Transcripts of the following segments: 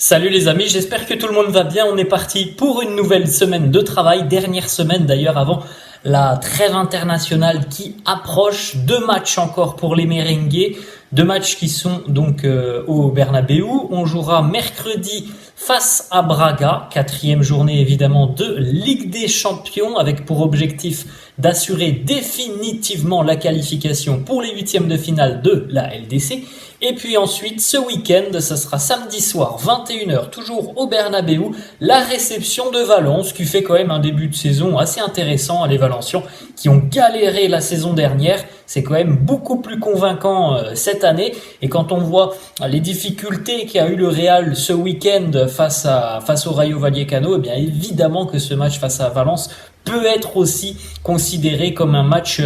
Salut les amis, j'espère que tout le monde va bien. On est parti pour une nouvelle semaine de travail, dernière semaine d'ailleurs avant la trêve internationale qui approche. Deux matchs encore pour les merengues, deux matchs qui sont donc au Bernabéu. On jouera mercredi face à Braga, quatrième journée évidemment de Ligue des Champions, avec pour objectif d'assurer définitivement la qualification pour les huitièmes de finale de la LDC. Et puis ensuite, ce week-end, ça sera samedi soir, 21h, toujours au Bernabéu, la réception de Valence, qui fait quand même un début de saison assez intéressant. Les Valencians qui ont galéré la saison dernière, c'est quand même beaucoup plus convaincant cette année. Et quand on voit les difficultés qu'a eu le Real ce week-end face au Rayo Vallecano, eh bien évidemment que ce match face à Valence peut être aussi considéré comme un match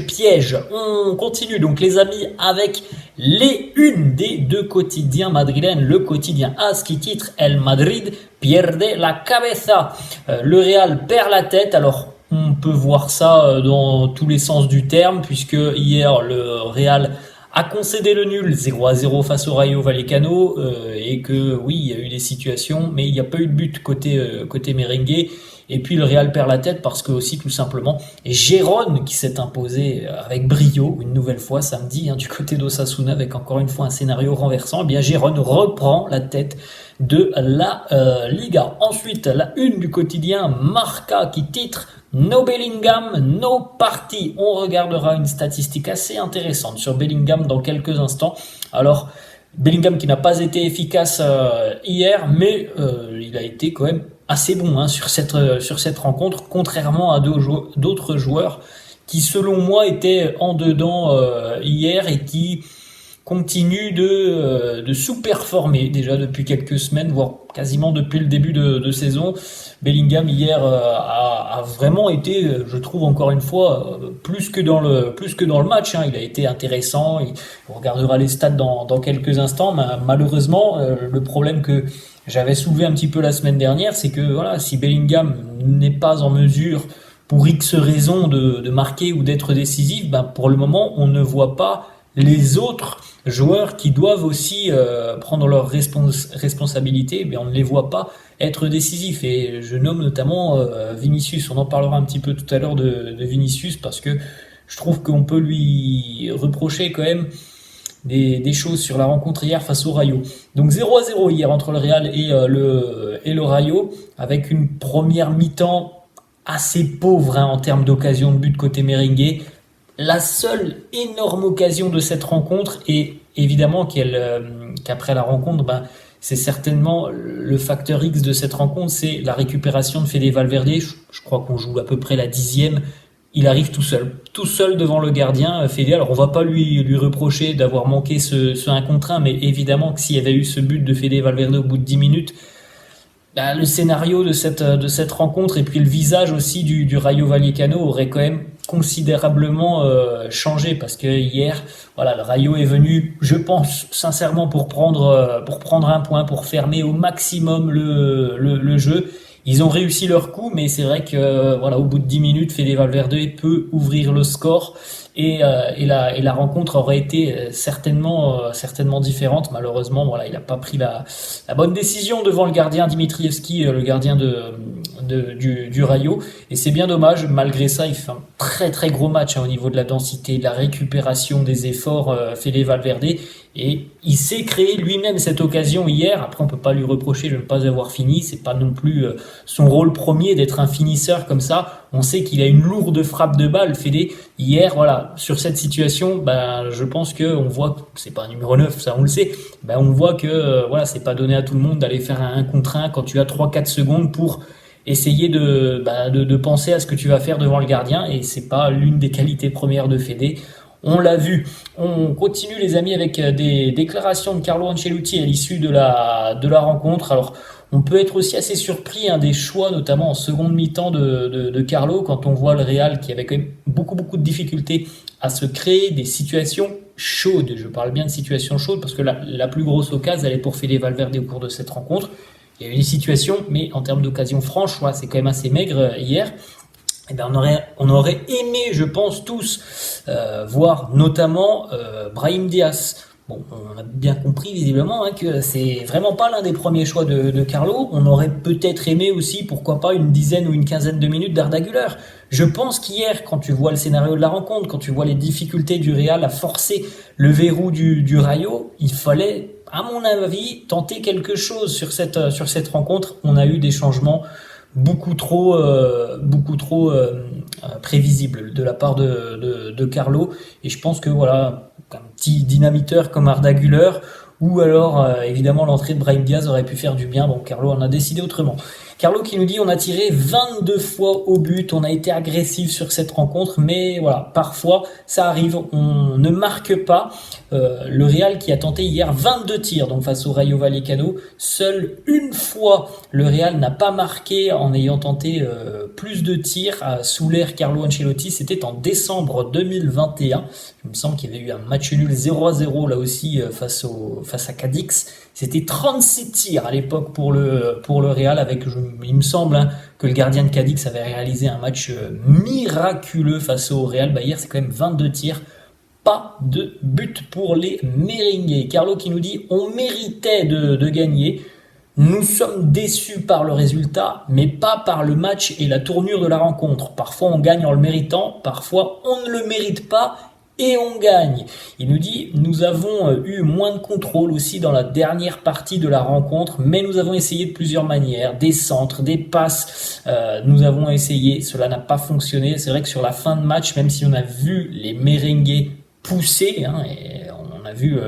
piège. On continue donc les amis avec les unes des deux quotidiens madrilènes. Le quotidien AS qui titre El Madrid pierde la cabeza. Le Real perd la tête. Alors on peut voir ça dans tous les sens du terme, puisque hier le Real a concédé le nul 0-0 face au Rayo Vallecano, et que oui, il y a eu des situations, mais il n'y a pas eu de but côté merengue. Et puis le Real perd la tête parce que aussi tout simplement Gérone qui s'est imposé avec brio une nouvelle fois samedi du côté d'Osasuna, avec encore une fois un scénario renversant. Eh bien Gérone reprend la tête de la Liga. Ensuite, la une du quotidien Marca qui titre No Bellingham, no party. On regardera une statistique assez intéressante sur Bellingham dans quelques instants. Alors Bellingham qui n'a pas été efficace hier, mais il a été quand même assez bon sur cette rencontre, contrairement à d'autres joueurs qui selon moi étaient en dedans hier et qui continuent de sous-performer déjà depuis quelques semaines, voire quasiment depuis le début de saison. Bellingham hier a vraiment été, je trouve encore une fois, plus que dans le match. Il a été intéressant. On regardera les stats dans quelques instants. Mais malheureusement, le problème que j'avais soulevé un petit peu la semaine dernière, c'est que voilà, si Bellingham n'est pas en mesure, pour X raisons, de marquer ou d'être décisif, pour le moment, on ne voit pas les autres joueurs qui doivent aussi prendre leurs responsabilités. On ne les voit pas être décisifs. Et je nomme notamment Vinicius. On en parlera un petit peu tout à l'heure de Vinicius, parce que je trouve qu'on peut lui reprocher quand même des choses sur la rencontre hier face au Rayo. Donc 0-0 hier entre le Real et le Rayo, avec une première mi-temps assez pauvre en termes d'occasion de but côté merengue. La seule énorme occasion de cette rencontre, et évidemment qu'après la rencontre, c'est certainement le facteur X de cette rencontre, c'est la récupération de Fede Valverde. Je crois qu'on joue à peu près la 10e. Il arrive tout seul devant le gardien, Fede. Alors on va pas lui reprocher d'avoir manqué ce 1 contre 1, mais évidemment que s'il y avait eu ce but de Fede Valverde au bout de 10 minutes, le scénario de cette rencontre et puis le visage aussi du Rayo Vallecano aurait quand même considérablement changé, parce que hier, voilà, le Rayo est venu, je pense sincèrement, pour prendre un point, pour fermer au maximum le jeu. Ils ont réussi leur coup, mais c'est vrai que voilà, au bout de 10 minutes, Fede Valverde peut ouvrir le score, et la rencontre aurait été certainement différente. Malheureusement, voilà, il n'a pas pris la bonne décision devant le gardien Dimitrievski, le gardien du Rayo, et c'est bien dommage. Malgré ça, il fait un très très gros match au niveau de la densité, de la récupération, des efforts, Fede Valverde. Et il s'est créé lui-même cette occasion hier. Après, on peut pas lui reprocher de ne pas avoir fini. C'est pas non plus son rôle premier d'être un finisseur comme ça. On sait qu'il a une lourde frappe de balle, Fede. Hier, voilà, sur cette situation, je pense que on voit que c'est pas un numéro 9, ça on le sait. On voit que voilà, c'est pas donné à tout le monde d'aller faire un 1 contre 1 quand tu as 3-4 secondes pour essayer de penser à ce que tu vas faire devant le gardien, et c'est pas l'une des qualités premières de Fede. On l'a vu. On continue les amis avec des déclarations de Carlo Ancelotti à l'issue de la rencontre. Alors on peut être aussi assez surpris des choix, notamment en seconde mi-temps de Carlo, quand on voit le Real qui avait quand même beaucoup de difficultés à se créer des situations chaudes. Je parle bien de situations chaudes parce que la plus grosse occasion, elle est pour Fede Valverde au cours de cette rencontre. Il y a eu des situations, mais en termes d'occasion franche, c'est quand même assez maigre hier. On aurait aimé, je pense tous, voir notamment Brahim Diaz Bon, on a bien compris visiblement que c'est vraiment pas l'un des premiers choix de Carlo. On aurait peut-être aimé aussi, pourquoi pas, une dizaine ou une quinzaine de minutes d'Arda Güler. Je pense qu'hier, quand tu vois le scénario de la rencontre, quand tu vois les difficultés du Real à forcer le verrou du Rayo, il fallait, à mon avis, tenter quelque chose sur cette rencontre. On a eu des changements beaucoup trop prévisibles de la part de Carlo. Et je pense que voilà, un petit dynamiteur comme Arda Güler, ou alors évidemment l'entrée de Brahim Diaz aurait pu faire du bien. Bon, Carlo en a décidé autrement. Carlo qui nous dit on a tiré 22 fois au but, on a été agressif sur cette rencontre, mais voilà, parfois ça arrive, on ne marque pas. Le Real qui a tenté hier 22 tirs donc face au Rayo Vallecano, seule une fois le Real n'a pas marqué en ayant tenté plus de tirs sous l'ère Carlo Ancelotti, c'était en décembre 2021. Il me semble qu'il y avait eu un match nul 0-0 là aussi face à Cadix. C'était 37 tirs à l'époque pour le Real avec, il me semble que le gardien de Cadix avait réalisé un match miraculeux face au Real. Bah hier c'est quand même 22 tirs. Pas de but pour les merengues. Carlo qui nous dit on méritait de gagner. Nous sommes déçus par le résultat, mais pas par le match et la tournure de la rencontre. Parfois on gagne en le méritant, parfois on ne le mérite pas et on gagne. Il nous dit, nous avons eu moins de contrôle aussi dans la dernière partie de la rencontre, mais nous avons essayé de plusieurs manières, des centres, des passes, nous avons essayé, cela n'a pas fonctionné. C'est vrai que sur la fin de match, même si on a vu les merengues pousser, et on a vu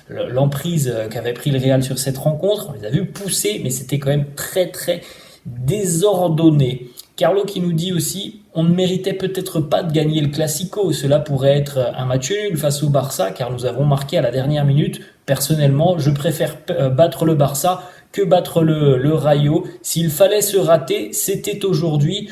l'emprise qu'avait pris le Real sur cette rencontre, on les a vus pousser, mais c'était quand même très très désordonné. Carlo qui nous dit aussi, on ne méritait peut-être pas de gagner le Classico, cela pourrait être un match nul face au Barça, car nous avons marqué à la dernière minute. Personnellement, je préfère battre le Barça que battre le Rayo. S'il fallait se rater, c'était aujourd'hui.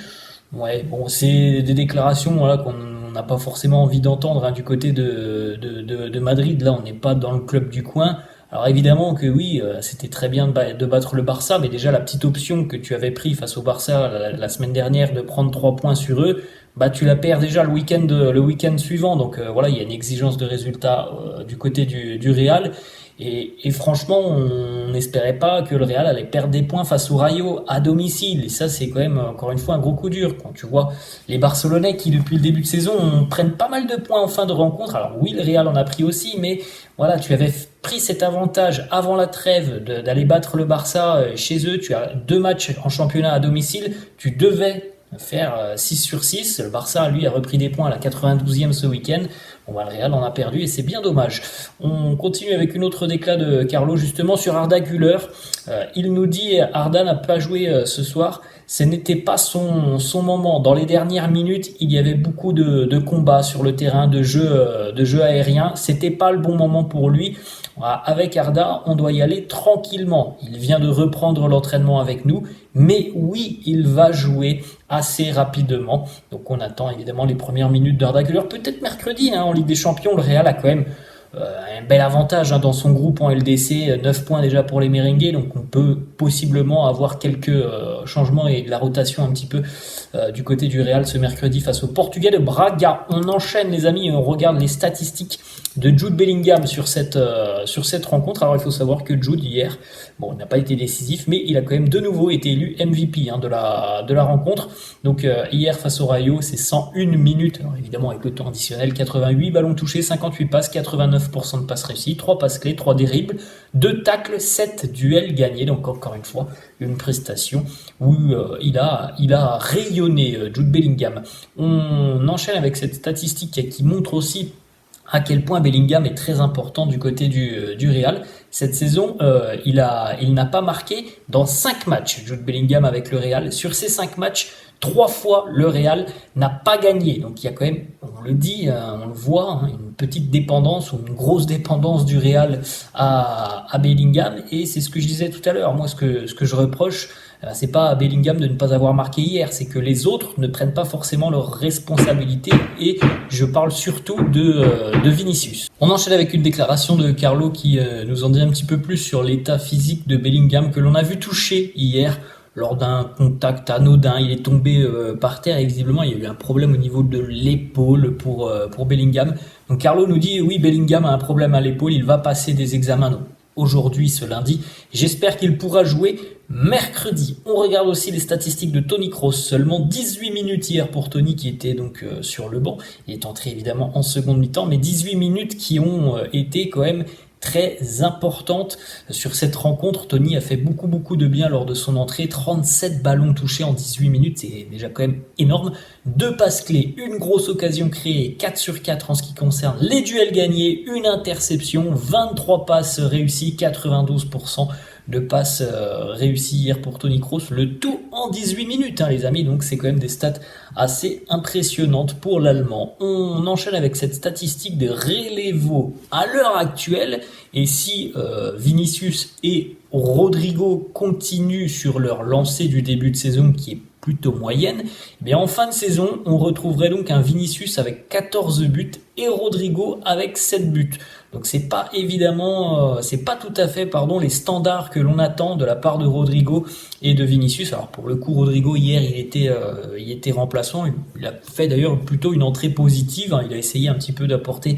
Ouais, bon, c'est des déclarations voilà, qu'on n'a pas forcément envie d'entendre du côté de Madrid. Là, on n'est pas dans le club du coin. Alors évidemment que oui, c'était très bien de battre le Barça, mais déjà la petite option que tu avais pris face au Barça la semaine dernière de prendre 3 points sur eux, bah tu la perds déjà le week-end suivant. Donc voilà, il y a une exigence de résultat du côté du Real. Et franchement, on n'espérait pas que le Real allait perdre des points face au Rayo à domicile. Et ça, c'est quand même, encore une fois, un gros coup dur. Quand tu vois les Barcelonais qui, depuis le début de saison, prennent pas mal de points en fin de rencontre. Alors oui, le Real en a pris aussi, mais voilà, tu avais pris cet avantage avant la trêve d'aller battre le Barça chez eux. Tu as 2 matchs en championnat à domicile. Tu devais faire 6 sur 6. Le Barça, lui, a repris des points à la 92e ce week-end. Bon, bah, le Real en a perdu et c'est bien dommage. On continue avec une autre déclat de Carlo, justement, sur Arda Güler. Il nous dit, Arda n'a pas joué ce soir. Ce n'était pas son moment. Dans les dernières minutes, il y avait beaucoup de combats sur le terrain, de jeu aérien. C'était pas le bon moment pour lui. Avec Arda, on doit y aller tranquillement. Il vient de reprendre l'entraînement avec nous, mais oui, il va jouer assez rapidement. Donc on attend évidemment les premières minutes d'Arda Güler. Peut-être mercredi en Ligue des Champions, le Real a quand même un bel avantage dans son groupe en LDC, 9 points déjà pour les merengues, donc on peut possiblement avoir quelques changements et de la rotation un petit peu du côté du Real ce mercredi face au Portugais de Braga. On enchaîne les amis et on regarde les statistiques de Jude Bellingham sur cette rencontre. Alors il faut savoir que Jude hier, bon, il n'a pas été décisif, mais il a quand même de nouveau été élu MVP de la rencontre. Donc hier face au Rayo, c'est 101 minutes, alors évidemment avec le temps additionnel, 88 ballons touchés, 58 passes, 89% de passes réussies, 3 passes clés, 3 dribbles, 2 tacles, 7 duels gagnés. Donc encore une fois, une prestation où il a rayonné Jude Bellingham. On enchaîne avec cette statistique qui montre aussi à quel point Bellingham est très important du côté du Real. Cette saison, il n'a pas marqué dans 5 matchs, Jude Bellingham avec le Real. Sur ces 5 matchs, 3 fois le Real n'a pas gagné. Donc il y a quand même, on le dit, on le voit, une petite dépendance ou une grosse dépendance du Real à Bellingham. Et c'est ce que je disais tout à l'heure. Moi, ce que je reproche, c'est pas à Bellingham de ne pas avoir marqué hier, c'est que les autres ne prennent pas forcément leurs responsabilités, et je parle surtout de Vinicius. On enchaîne avec une déclaration de Carlo qui nous en dit un petit peu plus sur l'état physique de Bellingham, que l'on a vu toucher hier lors d'un contact anodin. Il est tombé par terre et visiblement il y a eu un problème au niveau de l'épaule pour Bellingham. Donc Carlo nous dit oui, Bellingham a un problème à l'épaule, il va passer des examens donc, aujourd'hui, ce lundi. J'espère qu'il pourra jouer mercredi. On regarde aussi les statistiques de Toni Kroos. Seulement 18 minutes hier pour Toni qui était donc sur le banc. Il est entré évidemment en seconde mi-temps, mais 18 minutes qui ont été quand même très importante sur cette rencontre. Toni a fait beaucoup de bien lors de son entrée. 37 ballons touchés en 18 minutes, c'est déjà quand même énorme. 2 passes clés, une grosse occasion créée, 4 sur 4 en ce qui concerne les duels gagnés, une interception, 23 passes réussies, 92% de passes réussies hier pour Toni Kroos, le tout en 18 minutes les amis, donc c'est quand même des stats assez impressionnantes pour l'Allemand. On enchaîne avec cette statistique de Relevo à l'heure actuelle, et si Vinicius et Rodrigo continuent sur leur lancée du début de saison qui est plutôt moyenne, eh bien en fin de saison, on retrouverait donc un Vinicius avec 14 buts et Rodrigo avec 7 buts. Donc c'est pas évidemment, c'est pas tout à fait, les standards que l'on attend de la part de Rodrigo et de Vinicius. Alors pour le coup, Rodrigo hier, il était remplaçant. Il a fait d'ailleurs plutôt une entrée positive. Il a essayé un petit peu d'apporter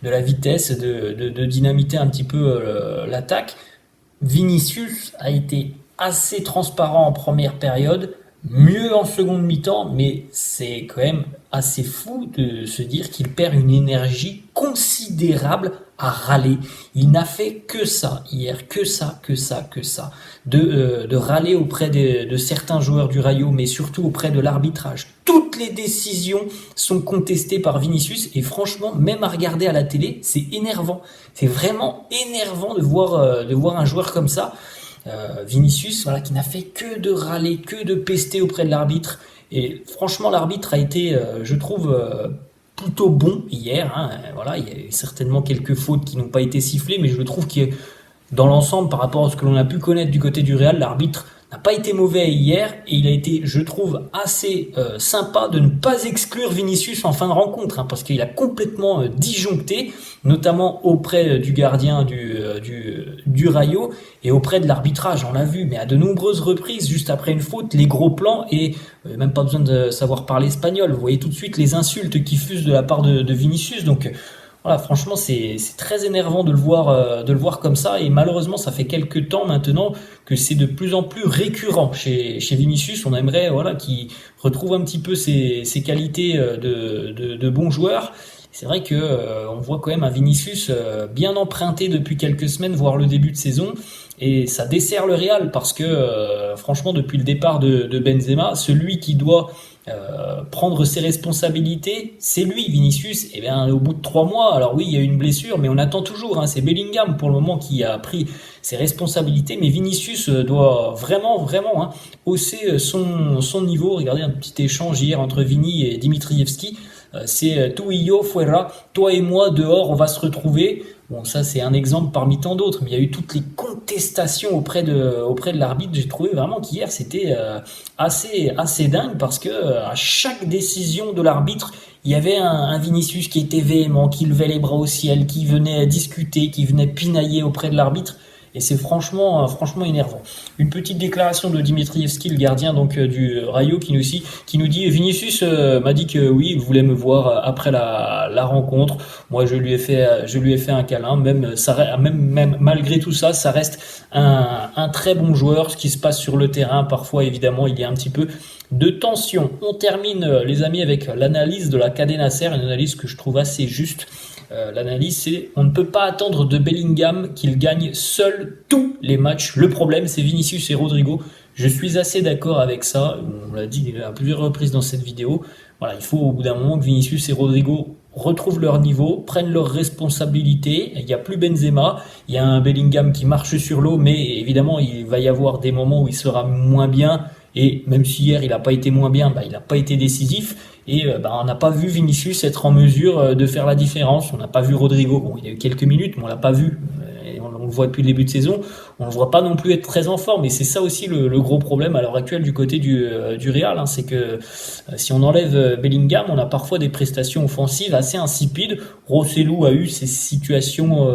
de la vitesse, de dynamiter un petit peu l'attaque. Vinicius a été assez transparent en première période, mieux en seconde mi-temps, mais c'est quand même assez fou de se dire qu'il perd une énergie considérable à râler. Il n'a fait que ça hier, que ça, de râler auprès de certains joueurs du Rayo, mais surtout auprès de l'arbitrage. Toutes les décisions sont contestées par Vinicius, et franchement, même à regarder à la télé, c'est énervant. C'est vraiment énervant de voir un joueur comme ça. Vinicius, qui n'a fait que de râler, que de pester auprès de l'arbitre. Et franchement, l'arbitre a été, je trouve, plutôt bon hier. Il y a eu certainement quelques fautes qui n'ont pas été sifflées, mais je trouve que dans l'ensemble, par rapport à ce que l'on a pu connaître du côté du Real, l'arbitre n'a pas été mauvais hier, et il a été, je trouve, assez sympa de ne pas exclure Vinicius en fin de rencontre, parce qu'il a complètement disjoncté, notamment auprès du gardien du Rayo et auprès de l'arbitrage. On l'a vu, mais à de nombreuses reprises, juste après une faute, les gros plans, et même pas besoin de savoir parler espagnol. Vous voyez tout de suite les insultes qui fusent de la part de Vinicius. Donc voilà, franchement, c'est très énervant de le voir comme ça, et malheureusement, ça fait quelques temps maintenant que c'est de plus en plus récurrent chez Vinicius. On aimerait qu'il retrouve un petit peu ses qualités de bon joueur. C'est vrai que on voit quand même un Vinicius bien emprunté depuis quelques semaines, voire le début de saison, et ça dessert le Real parce que franchement, depuis le départ de Benzema, celui qui doit prendre ses responsabilités, c'est lui, Vinicius. Et bien au bout de 3 mois, alors oui, il y a eu une blessure, mais on attend toujours, c'est Bellingham pour le moment qui a pris ses responsabilités, mais Vinicius doit vraiment hausser son niveau. Regardez un petit échange hier entre Vini et Dimitrievski. C'est tu y yo fuera, toi et moi dehors, on va se retrouver. Bon, ça c'est un exemple parmi tant d'autres, mais il y a eu toutes les contestations auprès de l'arbitre. J'ai trouvé vraiment qu'hier c'était assez dingue, parce que à chaque décision de l'arbitre, il y avait un Vinicius qui était véhément, qui levait les bras au ciel, qui venait discuter, qui venait pinailler auprès de l'arbitre. Et c'est franchement énervant. Une petite déclaration de Dimitrievski, le gardien donc du Rayo, qui nous dit Vinicius m'a dit que oui, il voulait me voir après la rencontre. Moi, je lui ai fait un câlin. Même malgré tout ça, ça reste un très bon joueur. Ce qui se passe sur le terrain, parfois évidemment, il y a un petit peu de tension. On termine, les amis, avec l'analyse de la Cadena Ser, une analyse que je trouve assez juste. L'analyse, c'est on ne peut pas attendre de Bellingham qu'il gagne seul tous les matchs. Le problème, c'est Vinicius et Rodrigo. Je suis assez d'accord avec ça. On l'a dit à plusieurs reprises dans cette vidéo. Voilà, il faut au bout d'un moment que Vinicius et Rodrigo retrouvent leur niveau, prennent leurs responsabilités. Il n'y a plus Benzema, il y a un Bellingham qui marche sur l'eau, mais évidemment, il va y avoir des moments où il sera moins bien. Et même si hier il n'a pas été moins bien, il n'a pas été décisif. Et on n'a pas vu Vinicius être en mesure de faire la différence. On n'a pas vu Rodrigo. Bon, il y a eu quelques minutes, mais on l'a pas vu. On le voit depuis le début de saison. On ne le voit pas non plus être très en forme. Et c'est ça aussi le gros problème à l'heure actuelle du côté du Real. C'est que si on enlève Bellingham, on a parfois des prestations offensives assez insipides. Rossellou a eu ses situations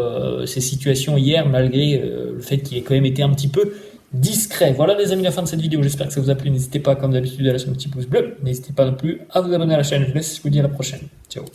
hier, malgré le fait qu'il ait quand même été un petit peu discret. Voilà les amis, la fin de cette vidéo. J'espère que ça vous a plu. N'hésitez pas, comme d'habitude, à lâcher un petit pouce bleu. N'hésitez pas non plus à vous abonner à la chaîne. Je vous laisse, je vous dis à la prochaine. Ciao.